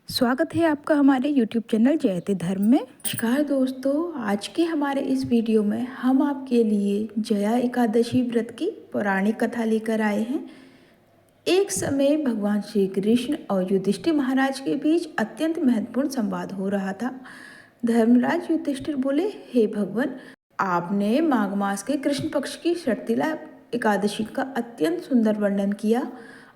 स्वागत है आपका हमारे YouTube चैनल जयते धर्म में। नमस्कार दोस्तों, आज के हमारे इस वीडियो में हम आपके लिए जया एकादशी व्रत की पौराणिक कथा लेकर आए हैं। एक समय भगवान श्री कृष्ण और युधिष्ठिर महाराज के बीच अत्यंत महत्वपूर्ण संवाद हो रहा था। धर्मराज युधिष्ठिर बोले, हे भगवान, आपने माघ मास के कृष्ण पक्ष की षटतिला एकादशी का अत्यंत सुंदर वर्णन किया।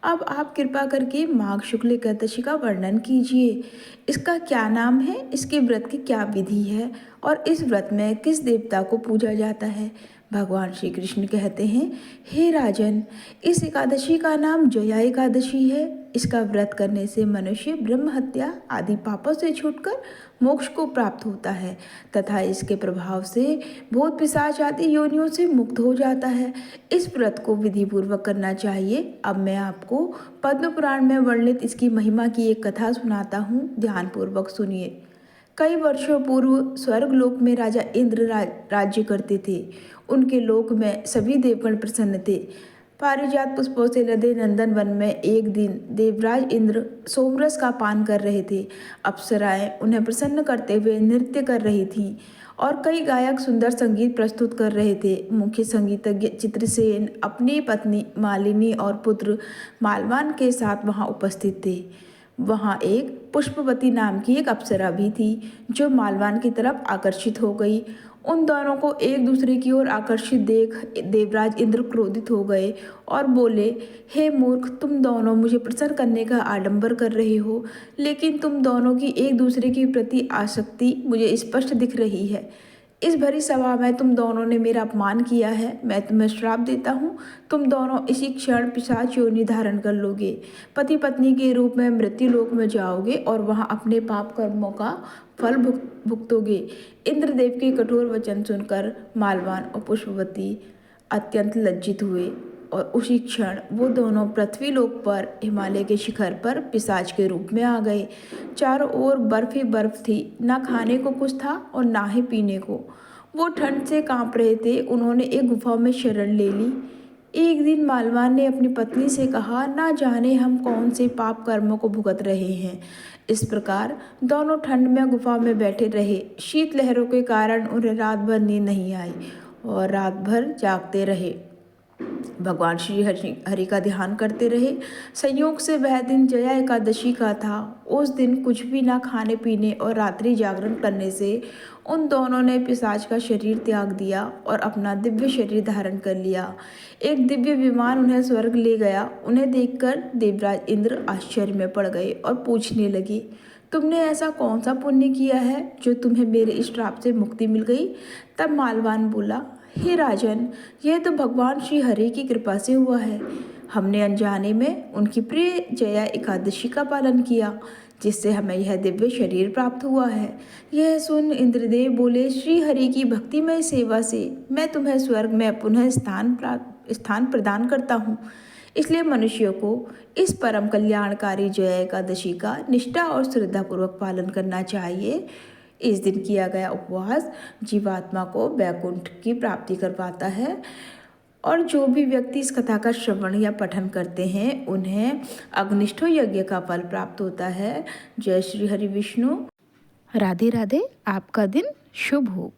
अब आप कृपा करके माघ शुक्ल एकादशी का वर्णन कीजिए। इसका क्या नाम है, इसके व्रत की क्या विधि है और इस व्रत में किस देवता को पूजा जाता है। भगवान श्री कृष्ण कहते हैं, हे राजन, इस एकादशी का नाम जया एकादशी है। इसका व्रत करने से मनुष्य ब्रह्म हत्या आदि पापों से छूटकर मोक्ष को प्राप्त होता है तथा इसके प्रभाव से भूत पिशाच आदि योनियों से मुक्त हो जाता है। इस व्रत को विधि पूर्वक करना चाहिए। अब मैं आपको पद्म पुराण में वर्णित इसकी महिमा की एक कथा सुनाता हूँ, ध्यान पूर्वक सुनिए। कई वर्षों पूर्व स्वर्गलोक में राजा इंद्र राज्य करते थे। उनके लोक में सभी देवगण प्रसन्न थे। पारिजात पुष्पों से लदे नंदन वन में एक दिन देवराज इंद्र सोमरस का पान कर रहे थे। अप्सराएं उन्हें प्रसन्न करते हुए नृत्य कर रही थीं और कई गायक सुंदर संगीत प्रस्तुत कर रहे थे। मुख्य संगीतज्ञ चित्रसेन अपनी पत्नी मालिनी और पुत्र मालवान के साथ वहां उपस्थित थे। वहाँ एक पुष्पवती नाम की एक अप्सरा भी थी जो मालवान की तरफ आकर्षित हो गई। उन दोनों को एक दूसरे की ओर आकर्षित देख देवराज इंद्र क्रोधित हो गए और बोले, हे मूर्ख, तुम दोनों मुझे प्रसन्न करने का आडंबर कर रहे हो, लेकिन तुम दोनों की एक दूसरे के प्रति आसक्ति मुझे स्पष्ट दिख रही है। इस भरी सभा में तुम दोनों ने मेरा अपमान किया है। मैं तुम्हें श्राप देता हूँ, तुम दोनों इसी क्षण पिशाच योनि धारण कर लोगे। पति पत्नी के रूप में मृत्यु लोक में जाओगे और वहाँ अपने पाप कर्मों का फल भुगतोगे। इंद्रदेव के कठोर वचन सुनकर मालवान और पुष्पवती अत्यंत लज्जित हुए और उसी क्षण वो दोनों पृथ्वी लोक पर हिमालय के शिखर पर पिशाच के रूप में आ गए। चारों ओर बर्फ ही बर्फ थी, ना खाने को कुछ था और ना ही पीने को। वो ठंड से कांप रहे थे। उन्होंने एक गुफा में शरण ले ली। एक दिन मालवान ने अपनी पत्नी से कहा, ना जाने हम कौन से पाप कर्मों को भुगत रहे हैं। इस प्रकार दोनों ठंड में गुफा में बैठे रहे। शीत लहरों के कारण उन्हें रात भर नींद नहीं आई और रात भर जागते रहे। भगवान श्री हरि का ध्यान करते रहे। संयोग से वह दिन जया एकादशी का था। उस दिन कुछ भी ना खाने पीने और रात्रि जागरण करने से उन दोनों ने पिशाच का शरीर त्याग दिया और अपना दिव्य शरीर धारण कर लिया। एक दिव्य विमान उन्हें स्वर्ग ले गया। उन्हें देखकर देवराज इंद्र आश्चर्य में पड़ गए और पूछने लगे, तुमने ऐसा कौन सा पुण्य किया है जो तुम्हें मेरे इस श्राप से मुक्ति मिल गई। तब मालवान बोला, हे राजन, यह तो भगवान श्री हरि की कृपा से हुआ है। हमने अनजाने में उनकी प्रिय जया एकादशी का पालन किया, जिससे हमें यह दिव्य शरीर प्राप्त हुआ है। यह सुन इंद्रदेव बोले, श्री हरि की भक्तिमय सेवा से मैं तुम्हें स्वर्ग में पुनः स्थान प्रदान करता हूँ। इसलिए मनुष्यों को इस परम कल्याणकारी जया एकादशी का निष्ठा और श्रद्धापूर्वक पालन करना चाहिए। इस दिन किया गया उपवास जीवात्मा को वैकुंठ की प्राप्ति करवाता है और जो भी व्यक्ति इस कथा का श्रवण या पठन करते हैं उन्हें अग्निष्ठ यज्ञ का फल प्राप्त होता है। जय श्री हरि विष्णु। राधे राधे। आपका दिन शुभ हो।